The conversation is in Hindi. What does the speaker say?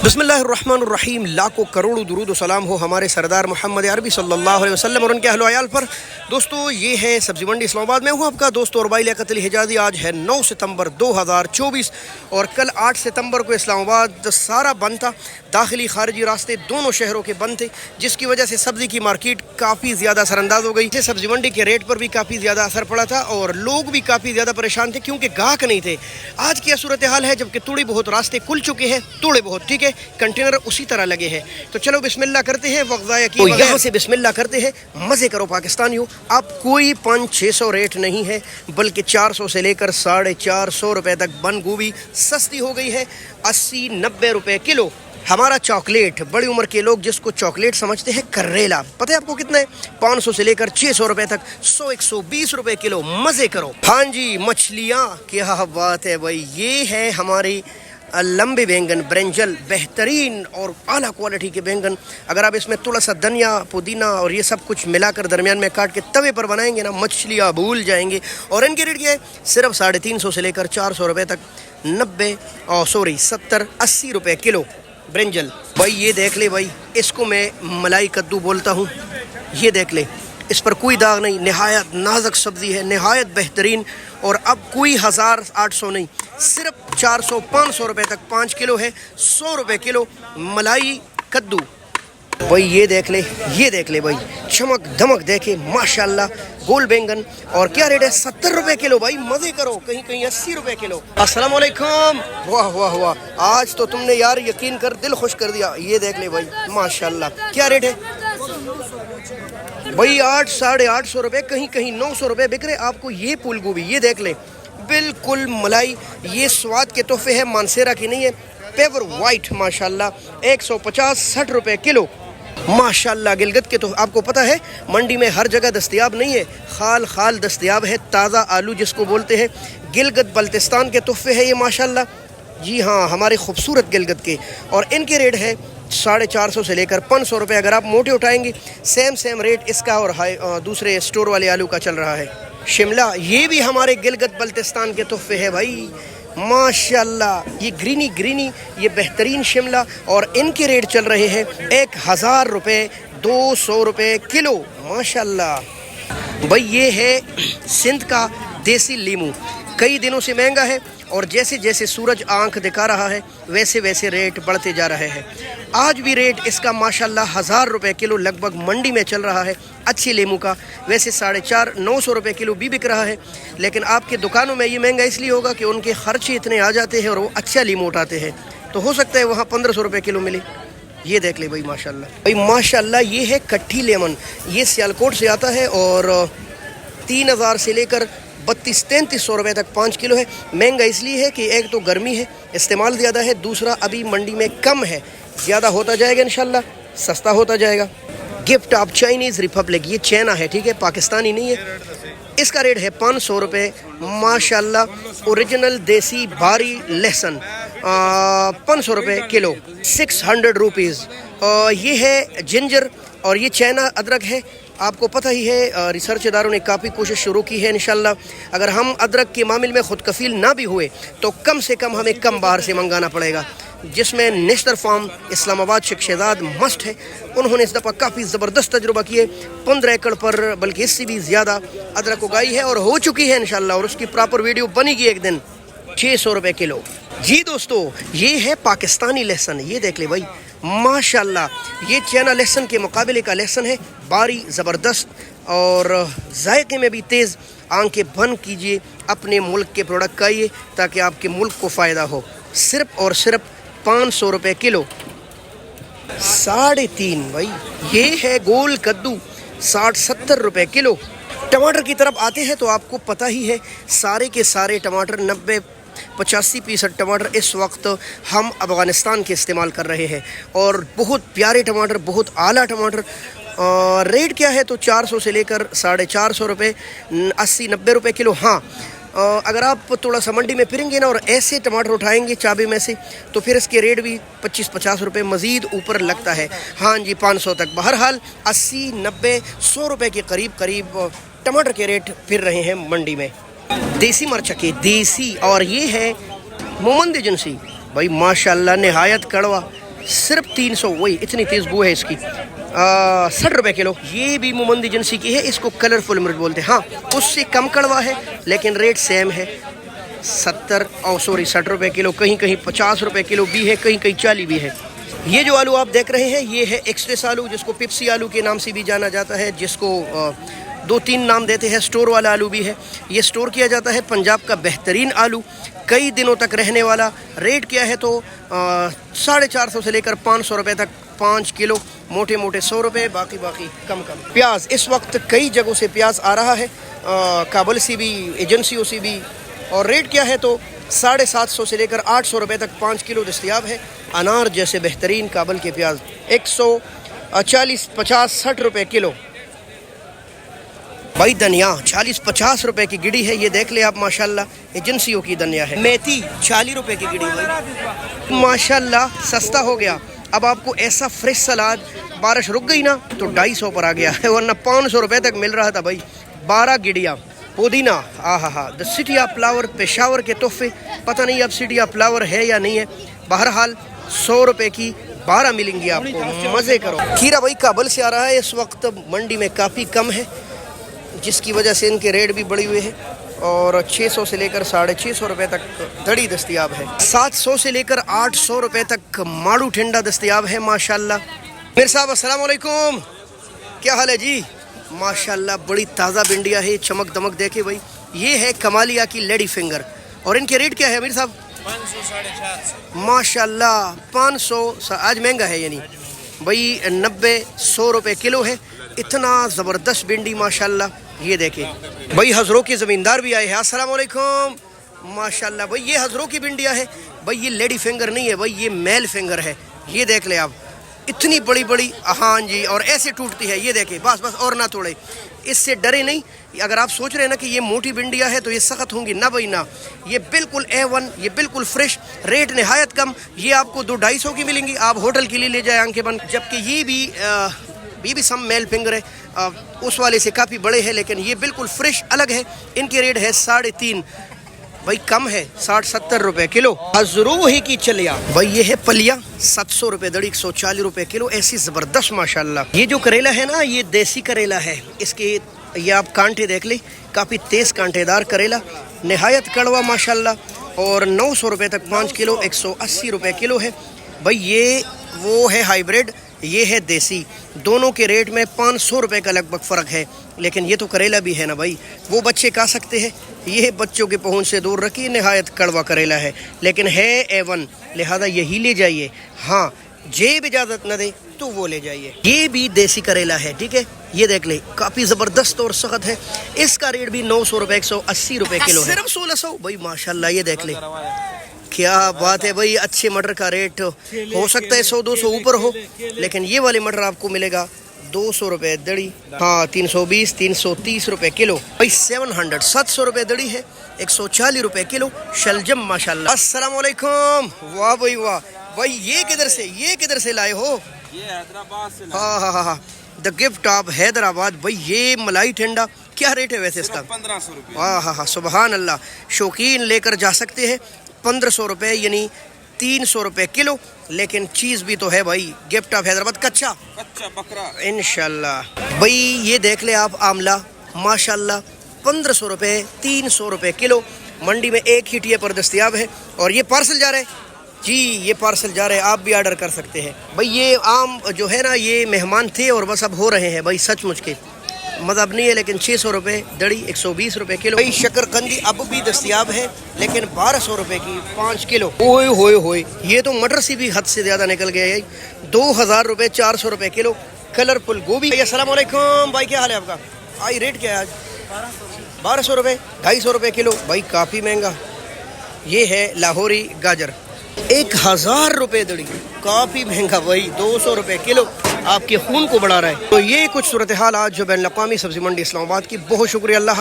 बिस्मिल्लाहिर्रहमानिर्रहीम। लाखों करोड़ों दुरूद व सलाम हो हमारे सरदार मोहम्मद अरबी सल्लल्लाहु अलैहि वसल्लम और उनके अहल व अयाल पर। दोस्तों, ये है सब्ज़ी मंडी इस्लामाबाद में हूँ आपका दोस्त और भाई लियाकत अली हिजाज़ी। आज है 9 सितंबर 2024 और कल 8 सितंबर को इस्लामाबाद सारा बंद था। दाखिली खारजी रास्ते दोनों शहरों के बंद थे, जिसकी वजह से सब्ज़ी की मार्केट काफ़ी ज़्यादा असरअंदाज हो गई। सब्ज़ी मंडी के रेट पर भी काफ़ी ज़्यादा असर पड़ा था और लोग भी काफ़ी ज़्यादा परेशान थे क्योंकि गाहक नहीं थे। आज की सूरत हाल है जबकि थोड़ी बहुत रास्ते खुल चुके हैं, थोड़े बहुत ठीक है, कंटेनर उसी तरह लगे हैं। तो चलो बिस्मिल्लाह करते हैं, वक्त ज़ाया किए बगैर यहाँ से बिस्मिल्लाह करते हैं। मज़े करो पाकिस्तानियों। अब कोई 500-600 रेट नहीं है, बल्कि 400 से लेकर 450 रुपये तक बंद गोभी सस्ती हो गई है। 80-90 रुपये किलो। हमारा चॉकलेट, बड़ी उम्र के लोग जिसको चॉकलेट समझते हैं, करेला पता है आपको कितना है? 500 से लेकर 600 रुपये तक, 100-120 रुपये किलो। मज़े करो। हाँ जी, मछलियाँ, क्या बात है भाई। ये है हमारी लंबे बैंगन, ब्रिंजल, बेहतरीन और आला क्वालिटी के बैंगन। अगर आप इसमें थोड़ा सा धनिया, पुदीना और ये सब कुछ मिलाकर दरमियान में काट के तवे पर बनाएंगे ना, मछलियाँ भूल जाएंगे। और इनके रेट क्या है? सिर्फ 350 से लेकर 400 रुपये तक। 70-80 रुपये किलो ब्रिंजल। भाई ये देख ले भाई, इसको मैं मलाई कद्दू बोलता हूँ। ये देख ले, इस पर कोई दाग नहीं, नहायत नाजुक सब्ज़ी है, नहायत बेहतरीन। और अब कोई 1000-800 नहीं, सिर्फ 400-500 रुपये तक 5 किलो है। 100 रुपये किलो मलाई कद्दू। भाई ये देख ले, ये देख ले भाई, चमक धमक देखे माशाल्लाह। गोल बैंगन और क्या रेट है? 70 रुपये किलो। भाई मज़े करो। कहीं कहीं 80 रुपये किलो। अस्सलाम वालेकुम। वाह वाह वाह, आज तो तुमने यार यकीन कर दिल खुश कर दिया। ये देख ले भाई माशाल्लाह। क्या रेट है भाई? 800-850 रुपये, कहीं कहीं 900 रुपये बिक रहे आपको। ये फूल गोभी ये देख ले, बिल्कुल मलाई। ये स्वाद के तोहफे है, मानसेरा की नहीं है, पेवर वाइट माशाल्लाह। 150-60 रुपये किलो माशाल्लाह। गिलगत के तो आपको पता है मंडी में हर जगह दस्तयाब नहीं है, खाल खाल दस्तयाब है। ताज़ा आलू जिसको बोलते हैं, गिलगत बल्तिस्तान के तोहफे है ये माशाल्लाह। जी हाँ, हमारे खूबसूरत गिलगत के। और इनके रेट है 450 से लेकर 500 रुपये। अगर आप मोटे उठाएंगे, सेम रेट इसका और दूसरे स्टोर वाले आलू का चल रहा है। शिमला, ये भी हमारे गिलगत बल्तिस्तान के तोहफे है भाई माशाल्लाह। ये ग्रीनी ये बेहतरीन शिमला। और इनके रेट चल रहे हैं 1000 रुपये, 200 रुपये किलो माशाल्लाह। भाई ये है सिंध का देसी लीमू, कई दिनों से महंगा है और जैसे जैसे सूरज आंख दिखा रहा है वैसे वैसे रेट बढ़ते जा रहे हैं। आज भी रेट इसका माशाल्लाह 1000 रुपये किलो लगभग मंडी में चल रहा है। अच्छी लीमू का वैसे 450-900 रुपये किलो भी बिक रहा है, लेकिन आपके दुकानों में ये महंगा इसलिए होगा कि उनके खर्चे इतने आ जाते हैं और वो अच्छा लीमू उठाते हैं। तो हो सकता है वहाँ 1500 रुपये किलो मिले। ये देख ले भाई माशाल्लाह। भाई माशाल्लाह, ये है कट्ठी लेमन। ये सियालकोट से आता है और 3000 से लेकर 3200-3300 रुपये तक 5 किलो है। महंगा इसलिए है कि एक तो गर्मी है, इस्तेमाल ज़्यादा है, दूसरा अभी मंडी में कम है। ज़्यादा होता जाएगा इंशाल्लाह, सस्ता होता जाएगा। गिफ्ट ऑफ चाइनीज़ रिपब्लिक, ये चाइना है ठीक है, पाकिस्तानी नहीं है। इसका रेट है 500 रुपये माशाल्लाह। ओरिजिनल देसी भारी लहसुन 500 रुपये किलो, 600 रुपीज़। ये है जिंजर और ये चाइना अदरक है। आपको पता ही है, रिसर्च इदारों ने काफ़ी कोशिश शुरू की है। इंशाल्लाह अगर हम अदरक के मामले में ख़ुद कफ़ील ना भी हुए तो कम से कम हमें कम बाहर से मंगाना पड़ेगा, जिसमें national farm Islamabad Sheikh Shahzad must है। उन्होंने इस दफ़ा काफ़ी ज़बरदस्त तजुर्बा किए। 15 एकड़ पर, बल्कि इससे भी ज़्यादा अदरक उगाई है और हो चुकी है इंशाल्लाह, और उसकी प्रॉपर वीडियो बनेगी एक दिन। 600 रुपये किलो। जी दोस्तों, ये है पाकिस्तानी लहसुन। ये देख ले भाई माशाल्लाह। ये चाइना लहसुन के मुकाबले का लहसुन है, बारी ज़बरदस्त और जायके में भी तेज़। आंखें बंद कीजिए, अपने मुल्क के प्रोडक्ट खाइए ताकि आपके मुल्क को फ़ायदा हो। सिर्फ और सिर्फ 500 रुपये किलो। 3.5 भाई। ये है गोल कद्दू, 60-70 रुपये किलो। टमाटर की तरफ आते हैं तो आपको पता ही है, सारे के सारे टमाटर 90-85% टमाटर इस वक्त हम अफ़गानिस्तान के इस्तेमाल कर रहे हैं और बहुत प्यारे टमाटर, बहुत आला टमाटर। रेट क्या है? तो 400 से लेकर 450 रुपये, 80-90 रुपये किलो। हाँ, अगर आप थोड़ा सा मंडी में फिरेंगे ना और ऐसे टमाटर उठाएंगे चाबे में से, तो फिर इसके रेट भी 25-50 रुपये मज़ीद ऊपर लगता है। हाँ जी, 500 तक। बहरहाल 80-90-100 रुपये के करीब टमाटर के रेट फिर रहे हैं मंडी में। देसी मरचा के देसी। और ये है मोमंद एजेंसी भाई माशाल्लाह, नहायत कड़वा सिर्फ 300, वही इतनी तेज़ बू है इसकी। 60 रुपये किलो। ये भी मोमंद एजेंसी की है, इसको कलरफुल मिर्च बोलते हैं। हाँ, उससे कम कड़वा है लेकिन रेट सेम है, 60 रुपये किलो। कहीं कहीं 50 रुपये किलो भी है, कहीं कहीं 40 भी है। ये जो आलू आप देख रहे हैं ये है एक्सप्रेस आलू, जिसको पिप्सी आलू के नाम से भी जाना जाता है, जिसको 2-3 नाम देते हैं। स्टोर वाला आलू भी है। ये स्टोर किया जाता है, पंजाब का बेहतरीन आलू, कई दिनों तक रहने वाला। रेट क्या है तो 450 से लेकर 500 रुपये तक 5 किलो। मोटे मोटे 100 रुपये, बाकी कम कम। प्याज इस वक्त कई जगहों से प्याज आ रहा है, काबुल से भी, एजेंसियों से भी। और रेट क्या है तो 750 से लेकर 800 रुपये तक 5 किलो दस्तयाब है। अनार जैसे बेहतरीन काबुल के प्याज 140, 50, 60 रुपये किलो। भाई धनिया 40-50 रुपए की गिड़ी है, ये देख ले आप माशाल्लाह, एजेंसियों की धनिया है। मेथी 40 रुपए की गिड़ी भाई, माशाल्लाह सस्ता हो गया। अब आपको ऐसा फ्रेश सलाद, बारिश रुक गई ना तो 250 पर आ गया है, वरना 500 रुपए तक मिल रहा था भाई। 12 गिड़िया पुदीना, आहा, the city of flower, Peshawar के तोहफे। पता नहीं अब सिटी ऑफ फ्लावर है या नहीं है, बहरहाल 100 रुपए की 12 मिलेंगी आपको, मज़े करो। खीरा भाई काबुल से आ रहा है, इस वक्त मंडी में काफ़ी कम है, जिसकी वजह से इनके रेट भी बढ़ी हुए हैं। और 600 से लेकर 650 रुपये तक दड़ी दस्तयाब है। 700 से लेकर 800 रुपये तक माड़ू ठंडा दस्तयाब है माशाल्लाह। मेरे साहब अस्सलाम वालेकुम, क्या हाल है जी? माशाल्लाह बड़ी ताज़ा भिंडिया है, चमक दमक देखे भाई। ये है कमालिया की लेडी फिंगर, और इनके रेट क्या है मेरे साहब? 500-450 माशाल्लाह। 500, आज महंगा है यानी भाई, 90-100 रुपये किलो है। इतना ज़बरदस्त भिंडी माशाल्लाह। ये देखे भाई, हज़रों के ज़मींदार भी आए हैं। अस्सलाम वालेकुम, माशाल्लाह भाई। ये हज़रों की भिंडिया है भाई, ये लेडी फिंगर नहीं है भाई, ये मेल फिंगर है। ये देख ले आप, इतनी बड़ी बड़ी, हाँ जी, और ऐसे टूटती है। ये देखे, बस और ना तोड़े, इससे डरे नहीं। अगर आप सोच रहे हैं ना कि ये मोटी भिंडिया है तो ये सख्त होंगी, ना भाई ना, ये बिल्कुल A1, ये बिल्कुल फ्रेश। रेट नहायत कम, ये आपको 200-250 की मिलेंगी, आप होटल के लिए ले जाए आंखें बंद। जबकि ये भी सम मेल फिंगर है, उस वाले से काफ़ी बड़े हैं, लेकिन ये बिल्कुल फ्रेश अलग है। इनके रेट है 3.5 भाई, कम है, 60-70 रुपये किलो। हज़रोही की चलिया भाई, ये है पलिया, 700 रुपये दड़ी, 140 रुपये किलो। ऐसी ज़बरदस्त माशाल्लाह। ये जो करेला है ना, ये देसी करेला है। इसके ये आप कांटे देख ले, काफ़ी तेज़ कांटेदार करेला, नहायत कड़वा माशाल्लाह। और 900 रुपये तक 5 किलो, 180 रुपये किलो है भाई। ये वो है हाइब्रिड, ये है देसी। दोनों के रेट में 500 रुपये का लगभग फ़र्क है। लेकिन ये तो करेला भी है ना भाई, वो बच्चे खा सकते हैं, ये बच्चों के पहुंच से दूर रखिए। नहायत कड़वा करेला है, लेकिन है A1, लिहाजा यही ले जाइए। हाँ, जेब इजाज़त न दे तो वो ले जाइए। ये भी देसी करेला है, ठीक है। ये देख ले, काफ़ी ज़बरदस्त और सख्त है। इसका रेट भी 900 रुपये, 180 रुपये किलो है। सिर्फ 1600 भाई, माशाल्लाह। ये देख ले, क्या बात है भाई। अच्छे मटर का रेट हो सकता है 100-200 ऊपर हो, लेकिन ये वाले मटर आपको मिलेगा 200 रुपये दड़ी, हाँ 320-330 रुपये किलो भाई। 700 रुपये दड़ी है, 140 रुपये किलो। शलजम माशाल्लाह। अस्सलाम वालेकुम, वाह भाई वाह भाई। ये किधर से लाए हो? ये हैदराबाद से। हाँ, द गिफ्ट ऑफ हैदराबाद भाई। ये मलाई ठंडा क्या रेट है वैसे इसका? 1500 रुपये। हाँ, सुबहान अल्लाह। शौकीन लेकर जा सकते हैं। 1500 रुपये यानी 300 रुपये किलो। लेकिन चीज़ भी तो है भाई, गिफ्ट ऑफ हैदराबाद, कच्चा बकरा इंशाल्लाह भाई। ये देख ले आप, आमला माशाल्लाह 1500 रुपये, 300 रुपये किलो। मंडी में एक ही टिये पर दस्तयाब है। और ये पार्सल जा रहा है जी, ये पार्सल जा रहे हैं, आप भी ऑर्डर कर सकते हैं भाई। ये आम जो है ना, ये मेहमान थे और बस अब हो रहे हैं भाई, सचमुच के मज़हब नहीं है। लेकिन 600 रुपये दड़ी, 120 रुपये किलो भाई। शकरकंदी अब भी दस्तयाब है, लेकिन 1200 रुपये की 5 किलो। ओए होए, ये तो मटर से भी हद से ज़्यादा निकल गया है। 2000 रुपये, 400 रुपये किलो। कलरफुल गोभी। अस्सलाम वालेकुम भाई, क्या हाल है आपका? आई रेट क्या है आज? 1200 रुपये, 250 रुपये किलो भाई, काफ़ी महंगा। ये है लाहौरी गाजर, 1000 रुपये दड़ी, काफ़ी महंगा भाई। 200 रुपये किलो, आपके खून को बढ़ा रहा है। तो ये कुछ सूरत हाल आज जो बैन अवी सब्ज़ी मंडी इस्लामाबाद की। बहुत शुक्रिया, अल्लाह।